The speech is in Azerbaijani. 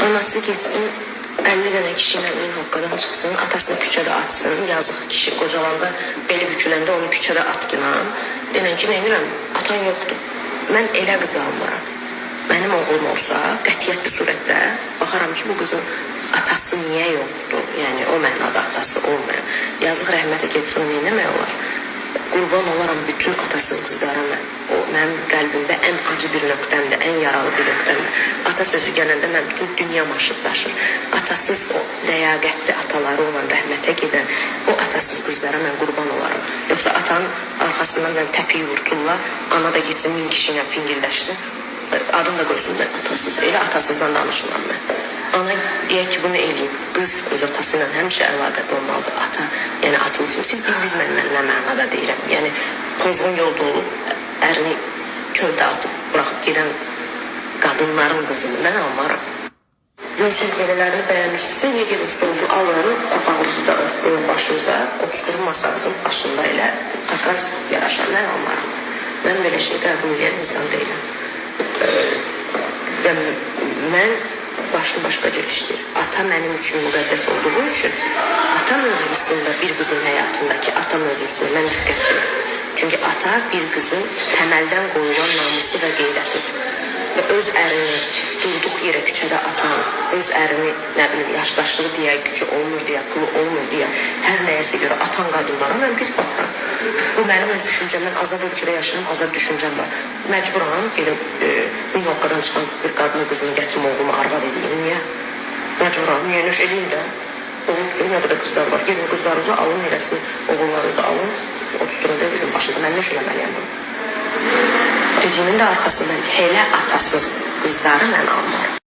Anası getsin, 50 dənə kişi ilə min hoqqadan çıxsın, atasını küçədə atsın, yazıq kişi qocalanda, beli büküləndə onu küçədə atqınan. Denən ki, nə edirəm, atan yoxdur. Mən elə qız almaram. Mənim oğlum olsa, qətiyyətli surətdə baxaram ki, bu qızın atası niyə yoxdur? Yəni, o mənada atası olmayan. Yazıq rəhmətə gedib sonra neynəmək olar? Qurban olaram bütün atasız qızlara mən. O, mənim qəlbimdə ən acı bir nöqtəmdir, ən yaralı bir nöqtəmdir. Ata sözü gələndə mən bütün dünya maşıb daşır. Atasız o ləyaqətli ataları olan rəhmətə gedən o atasız qızlara mən qurban olaram. Yoxsa atanın arxasından təpiyi vurturlar, ana da getsin min kişi ilə fingirləşsin. Adını da qoysun, mən atasız. Elə atasızdan danışıram mən. Ana deyək ki, bunu eləyim. Qız öz atası ilə həmişə əlaqədə olmalıdır. Ata, yəni atım üçün. Siz bildiniz mən nə mənada deyirəm. Yəni, pozğun yolda olub, ərini çöldə atıp, bıraxıb gedən qadınların qızını mən almaram. Siz belələrini bəyənirsinizsə, niyə gedin stolunuzu alın, papağınızı da örtün başınıza, oturun masanızın başında elə takrar yaraşan mən almaram. Mən belə şey qəbul edən insan deyiləm. Mən başlı başqa cür işləyir. Ata mənim üçün müqəddəs olduğu üçün ata mövzusunda bir qızın həyatındakı ata mövzusunda mən diqqətçiyim. Çünki ata bir qızın təməldən qoyulan namusu və qeyrətidir. Və öz ərini durduq yerə küçədə atan, öz ərini, nə bilim, yaşdaşlığı deyə, gücü olmur deyə, pulu olmur deyə, hər nəyəsə görə atan qadınlara mən pis baxıram. Bu mənim öz düşüncəm, mən azad ölkədə yaşayıram, azad düşüncəm var. Məcburam, gelib, min hoqqadan çıxan bir qadını qızını gətirim, oğlumu arvad edeyim, niyə? Məcburam, niyə nöş edeyim də? Onun nə qədər qızlar var, gelin qızlarınızı alın, eləsin, oğullarınızı alın, oturun da bizim başında, mən nöş eləməliyəm bunu. Dediğimin de arkasından hele atasız kızları mən almaram.